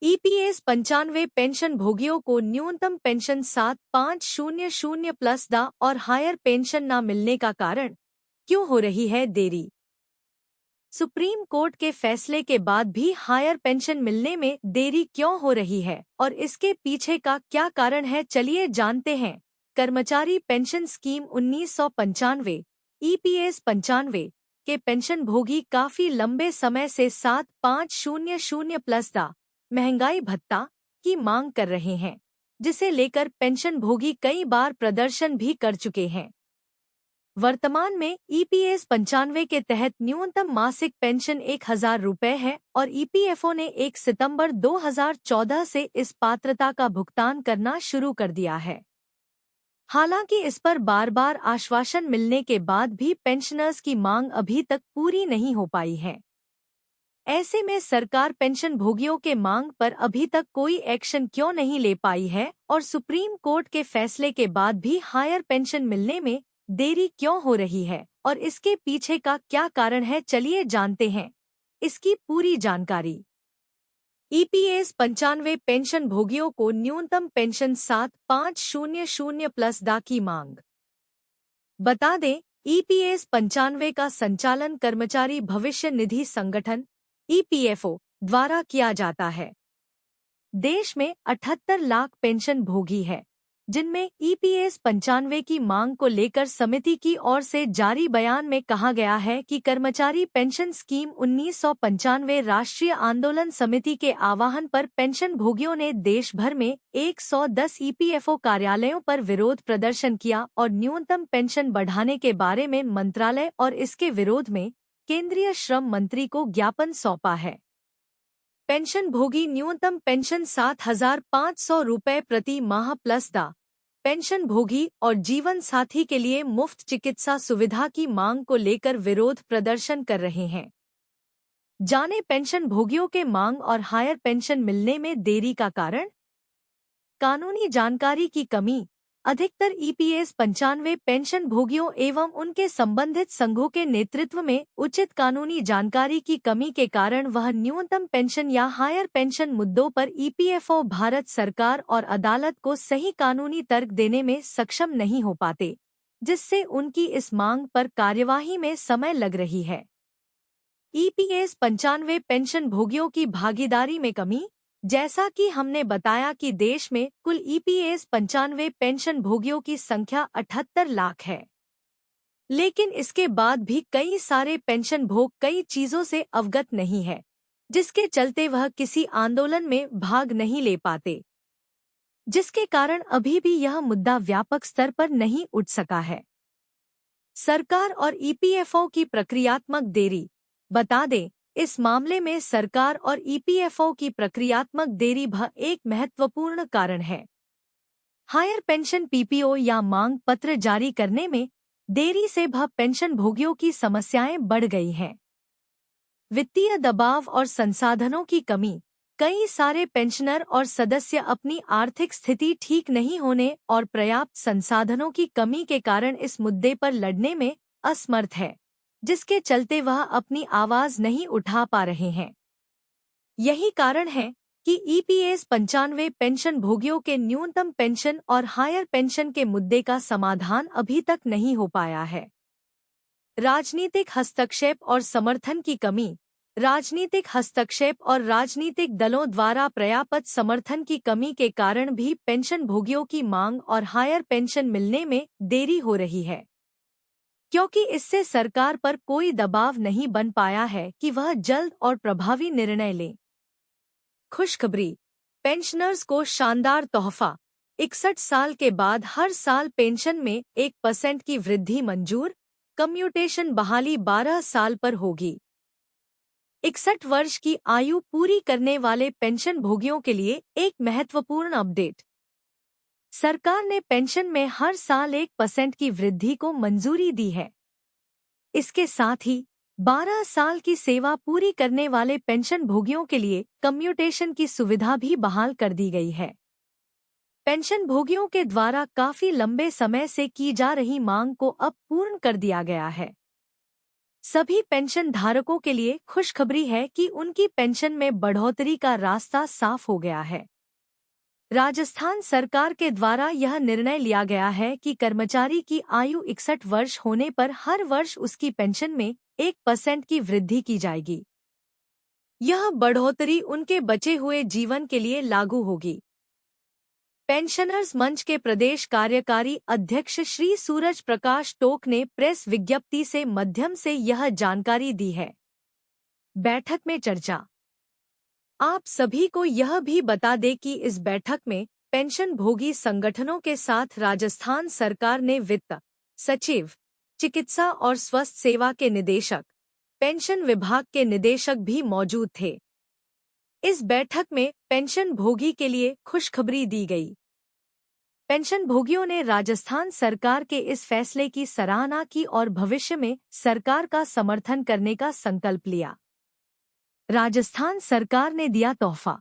EPS 95 pension भोगियों को न्यूनतम पेंशन 7500 प्लस दा और हायर पेंशन न मिलने का कारण क्यों हो रही है देरी। सुप्रीम कोर्ट के फैसले के बाद भी हायर पेंशन मिलने में देरी क्यों हो रही है और इसके पीछे का क्या कारण है, चलिए जानते हैं। कर्मचारी पेंशन स्कीम 1995 ईपीएस 95 के पेंशन भोगी काफी लंबे समय से 7500 प्लस दा महंगाई भत्ता की मांग कर रहे हैं, जिसे लेकर पेंशन भोगी कई बार प्रदर्शन भी कर चुके हैं। वर्तमान में ईपीएस 95 के तहत न्यूनतम मासिक पेंशन 1000 रुपये है और ईपीएफओ ने 1 सितंबर 2014 से इस पात्रता का भुगतान करना शुरू कर दिया है। हालांकि इस पर बार बार आश्वासन मिलने के बाद भी पेंशनर्स की मांग अभी तक पूरी नहीं हो पाई है। ऐसे में सरकार पेंशन भोगियों के मांग पर अभी तक कोई एक्शन क्यों नहीं ले पाई है और सुप्रीम कोर्ट के फैसले के बाद भी हायर पेंशन मिलने में देरी क्यों हो रही है और इसके पीछे का क्या कारण है, चलिए जानते हैं इसकी पूरी जानकारी। ईपीएस 95 पेंशन भोगियों को न्यूनतम पेंशन 7500 प्लस दा की मांग। बता दें, ईपीएस 95 का संचालन कर्मचारी भविष्य निधि संगठन ईपीएफओ द्वारा किया जाता है। देश में 78 लाख पेंशन भोगी है, जिनमें ईपीएस 95 की मांग को लेकर समिति की ओर से जारी बयान में कहा गया है कि कर्मचारी पेंशन स्कीम 1995 राष्ट्रीय आंदोलन समिति के आह्वान पर पेंशन भोगियों ने देश भर में 110 ईपीएफओ कार्यालयों पर विरोध प्रदर्शन किया और न्यूनतम पेंशन बढ़ाने के बारे में मंत्रालय और इसके विरोध में केंद्रीय श्रम मंत्री को ज्ञापन सौंपा है। पेंशन भोगी न्यूनतम पेंशन 7500 रुपये प्रति माह प्लस दा पेंशन भोगी और जीवन साथी के लिए मुफ्त चिकित्सा सुविधा की मांग को लेकर विरोध प्रदर्शन कर रहे हैं। जाने पेंशन भोगियों के मांग और हायर पेंशन मिलने में देरी का कारण। कानूनी जानकारी की कमी। अधिकतर ईपीएस 95 पेंशन भोगियों एवं उनके संबंधित संघों के नेतृत्व में उचित कानूनी जानकारी की कमी के कारण वह न्यूनतम पेंशन या हायर पेंशन मुद्दों पर ईपीएफओ भारत सरकार और अदालत को सही कानूनी तर्क देने में सक्षम नहीं हो पाते, जिससे उनकी इस मांग पर कार्यवाही में समय लग रही है। ईपीएस 95 पेंशन भोगियों की भागीदारी में कमी। जैसा कि हमने बताया कि देश में कुल ईपीएस 95 पेंशन भोगियों की संख्या 78 लाख है, लेकिन इसके बाद भी कई सारे पेंशन भोग कई चीजों से अवगत नहीं है, जिसके चलते वह किसी आंदोलन में भाग नहीं ले पाते, जिसके कारण अभी भी यह मुद्दा व्यापक स्तर पर नहीं उठ सका है। सरकार और ईपीएफओ की प्रक्रियात्मक देरी। बता दें, इस मामले में सरकार और ईपीएफओ की प्रक्रियात्मक देरी भी एक महत्वपूर्ण कारण है। हायर पेंशन पीपीओ या मांग पत्र जारी करने में देरी से भी पेंशन भोगियों की समस्याएं बढ़ गई हैं। वित्तीय दबाव और संसाधनों की कमी। कई सारे पेंशनर और सदस्य अपनी आर्थिक स्थिति ठीक नहीं होने और पर्याप्त संसाधनों की कमी के कारण इस मुद्दे पर लड़ने में असमर्थ है, जिसके चलते वह अपनी आवाज नहीं उठा पा रहे हैं। यही कारण है कि ईपीएस 95 पेंशन भोगियों के न्यूनतम पेंशन और हायर पेंशन के मुद्दे का समाधान अभी तक नहीं हो पाया है। राजनीतिक हस्तक्षेप और समर्थन की कमी। राजनीतिक हस्तक्षेप और राजनीतिक दलों द्वारा पर्याप्त समर्थन की कमी के कारण भी पेंशन भोगियों की मांग और हायर पेंशन मिलने में देरी हो रही है, क्योंकि इससे सरकार पर कोई दबाव नहीं बन पाया है कि वह जल्द और प्रभावी निर्णय ले। खुशखबरी। पेंशनर्स को शानदार तोहफा। 61 साल के बाद हर साल पेंशन में 1% की वृद्धि मंजूर। कम्यूटेशन बहाली 12 साल पर होगी। 61 वर्ष की आयु पूरी करने वाले पेंशन भोगियों के लिए एक महत्वपूर्ण अपडेट। सरकार ने पेंशन में हर साल 1% की वृद्धि को मंजूरी दी है। इसके साथ ही 12 साल की सेवा पूरी करने वाले पेंशन भोगियों के लिए कम्यूटेशन की सुविधा भी बहाल कर दी गई है। पेंशन भोगियों के द्वारा काफी लंबे समय से की जा रही मांग को अब पूर्ण कर दिया गया है। सभी पेंशन धारकों के लिए खुशखबरी है कि उनकी पेंशन में बढ़ोतरी का रास्ता साफ हो गया है। राजस्थान सरकार के द्वारा यह निर्णय लिया गया है कि कर्मचारी की आयु 61 वर्ष होने पर हर वर्ष उसकी पेंशन में 1% की वृद्धि की जाएगी। यह बढ़ोतरी उनके बचे हुए जीवन के लिए लागू होगी। पेंशनर्स मंच के प्रदेश कार्यकारी अध्यक्ष श्री सूरज प्रकाश टोक ने प्रेस विज्ञप्ति से माध्यम से यह जानकारी दी है। बैठक में चर्चा। आप सभी को यह भी बता दें कि इस बैठक में पेंशन भोगी संगठनों के साथ राजस्थान सरकार ने वित्त सचिव, चिकित्सा और स्वास्थ्य सेवा के निदेशक, पेंशन विभाग के निदेशक भी मौजूद थे। इस बैठक में पेंशन भोगी के लिए खुशखबरी दी गई। पेंशन भोगियों ने राजस्थान सरकार के इस फैसले की सराहना की और भविष्य में सरकार का समर्थन करने का संकल्प लिया। राजस्थान सरकार ने दिया तोहफा।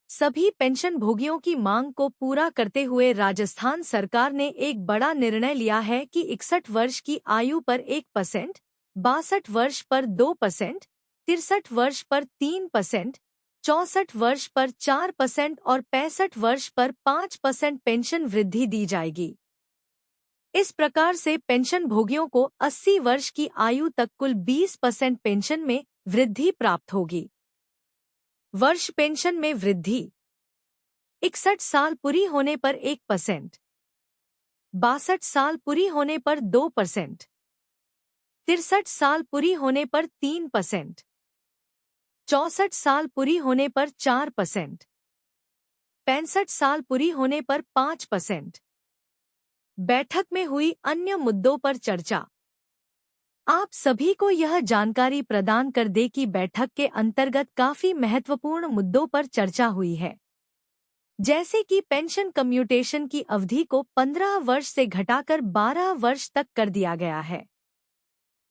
सभी पेंशन भोगियों की मांग को पूरा करते हुए राजस्थान सरकार ने एक बड़ा निर्णय लिया है कि 61 वर्ष की आयु पर 1%, 62 वर्ष पर 2%, 63 वर्ष पर 3%, 64 वर्ष पर 4% और 65 वर्ष पर 5% पेंशन वृद्धि दी जाएगी। इस प्रकार से पेंशन भोगियों को 80 वर्ष की आयु तक कुल 20% पेंशन में वृद्धि प्राप्त होगी। वर्ष पेंशन में वृद्धि 61 साल पूरी होने पर 1%, 62 साल पूरी होने पर 2%, 63 साल पूरी होने पर 3%, 64 साल पूरी होने पर 4%, 65 साल पूरी होने पर 5%। बैठक में हुई अन्य मुद्दों पर चर्चा। आप सभी को यह जानकारी प्रदान कर दे कि बैठक के अंतर्गत काफी महत्वपूर्ण मुद्दों पर चर्चा हुई है, जैसे कि पेंशन कम्यूटेशन की अवधि को 15 वर्ष से घटाकर 12 वर्ष तक कर दिया गया है।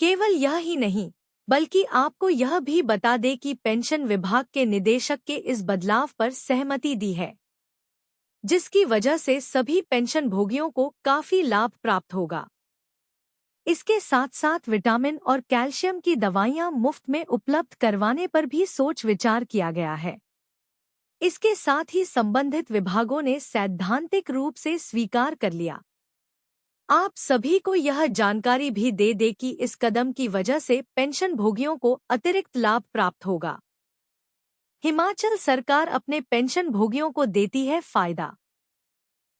केवल यह ही नहीं, बल्कि आपको यह भी बता दे कि पेंशन विभाग के निदेशक के इस बदलाव पर सहमति दी है, जिसकी वजह से सभी पेंशन भोगियों को काफी लाभ प्राप्त होगा। इसके साथ साथ विटामिन और कैल्शियम की दवाइयां मुफ्त में उपलब्ध करवाने पर भी सोच विचार किया गया है। इसके साथ ही संबंधित विभागों ने सैद्धांतिक रूप से स्वीकार कर लिया। आप सभी को यह जानकारी भी दे दे कि इस कदम की वजह से पेंशन भोगियों को अतिरिक्त लाभ प्राप्त होगा। हिमाचल सरकार अपने पेंशन भोगियों को देती है फायदा।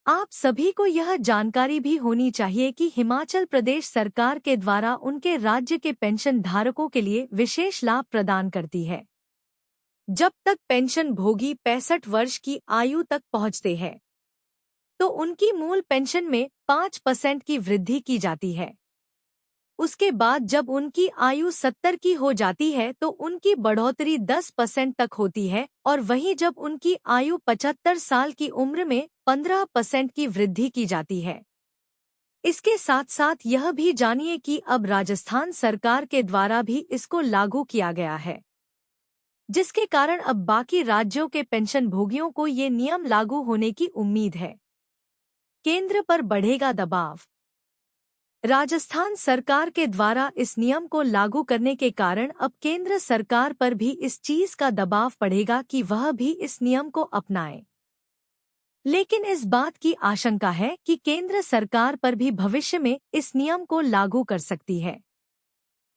आप सभी को यह जानकारी भी होनी चाहिए कि हिमाचल प्रदेश सरकार के द्वारा उनके राज्य के पेंशन धारकों के लिए विशेष लाभ प्रदान करती है। जब तक पेंशन भोगी 65 वर्ष की आयु तक पहुंचते हैं, तो उनकी मूल पेंशन में 5% की वृद्धि की जाती है। उसके बाद जब उनकी आयु 70 की हो जाती है तो उनकी बढ़ोतरी 10% तक होती है, और वहीं जब उनकी आयु 75 साल की उम्र में 15% की वृद्धि की जाती है। इसके साथ साथ यह भी जानिए कि अब राजस्थान सरकार के द्वारा भी इसको लागू किया गया है, जिसके कारण अब बाकी राज्यों के पेंशन भोगियों को ये नियम लागू होने की उम्मीद है। केंद्र पर बढ़ेगा दबाव। राजस्थान सरकार के द्वारा इस नियम को लागू करने के कारण अब केंद्र सरकार पर भी इस चीज का दबाव पड़ेगा कि वह भी इस नियम को अपनाए। लेकिन इस बात की आशंका है कि केंद्र सरकार पर भी भविष्य में इस नियम को लागू कर सकती है।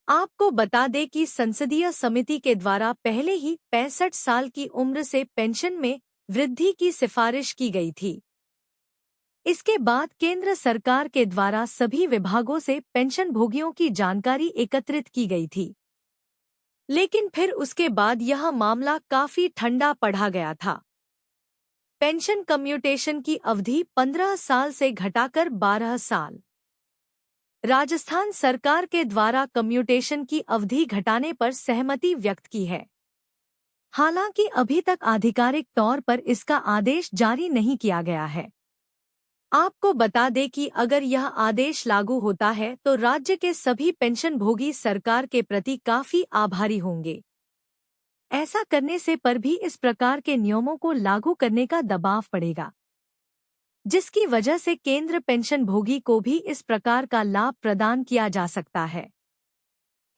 आपको बता दें कि संसदीय समिति के द्वारा पहले ही 65 साल की उम्र से पेंशन में वृद्धि की सिफारिश की गई थी। इसके बाद केंद्र सरकार के द्वारा सभी विभागों से पेंशन भोगियों की जानकारी एकत्रित की गई थी, लेकिन फिर उसके बाद यह मामला काफी ठंडा पड़ा गया था। पेंशन कम्यूटेशन की अवधि 15 साल से घटाकर 12 साल। राजस्थान सरकार के द्वारा कम्यूटेशन की अवधि घटाने पर सहमति व्यक्त की है। हालांकि अभी तक आधिकारिक तौर पर इसका आदेश जारी नहीं किया गया है। आपको बता दें कि अगर यह आदेश लागू होता है तो राज्य के सभी पेंशन भोगी सरकार के प्रति काफी आभारी होंगे। ऐसा करने से पर भी इस प्रकार के नियमों को लागू करने का दबाव पड़ेगा, जिसकी वजह से केंद्र पेंशन भोगी को भी इस प्रकार का लाभ प्रदान किया जा सकता है।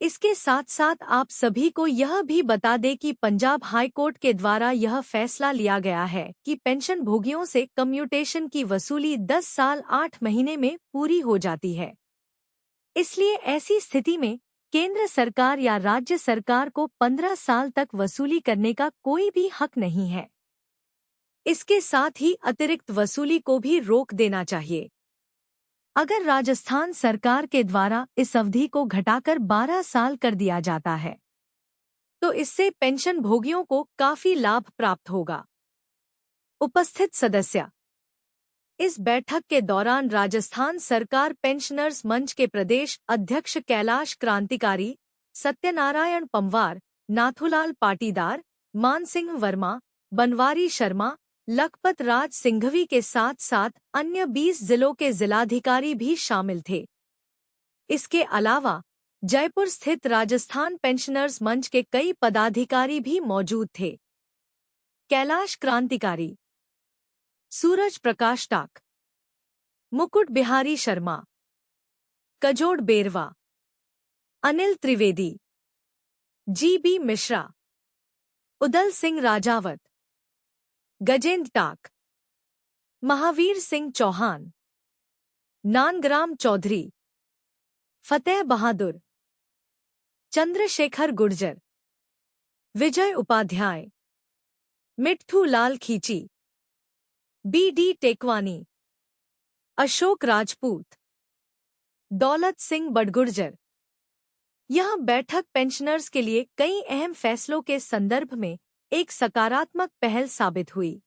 इसके साथ साथ आप सभी को यह भी बता दें कि पंजाब हाई कोर्ट के द्वारा यह फैसला लिया गया है कि पेंशन भोगियों से कम्यूटेशन की वसूली 10 साल 8 महीने में पूरी हो जाती है। इसलिए ऐसी स्थिति में केंद्र सरकार या राज्य सरकार को 15 साल तक वसूली करने का कोई भी हक नहीं है। इसके साथ ही अतिरिक्त वसूली को भी रोक देना चाहिए। अगर राजस्थान सरकार के द्वारा इस अवधि को घटाकर 12 साल कर दिया जाता है तो इससे पेंशन भोगियों को काफी लाभ प्राप्त होगा। उपस्थित सदस्य, इस बैठक के दौरान राजस्थान सरकार पेंशनर्स मंच के प्रदेश अध्यक्ष कैलाश क्रांतिकारी, सत्यनारायण पंवार, नाथूलाल पाटीदार, मानसिंह वर्मा, बनवारी शर्मा, लखपत राज सिंघवी के साथ साथ अन्य 20 जिलों के जिलाधिकारी भी शामिल थे। इसके अलावा जयपुर स्थित राजस्थान पेंशनर्स मंच के कई पदाधिकारी भी मौजूद थे। कैलाश क्रांतिकारी, सूरज प्रकाश टाक, मुकुट बिहारी शर्मा, कजोड़ बेरवा, अनिल त्रिवेदी, जी.बी. मिश्रा, उदल सिंह राजावत, गजेंद्र टाक, महावीर सिंह चौहान, नानग्राम चौधरी, फतेह बहादुर, चंद्रशेखर गुर्जर, विजय उपाध्याय, मिट्ठू लाल खींची, बी.डी. टेकवानी, अशोक राजपूत, दौलत सिंह बडगुर्जर। यह बैठक पेंशनर्स के लिए कई अहम फैसलों के संदर्भ में एक सकारात्मक पहल साबित हुई।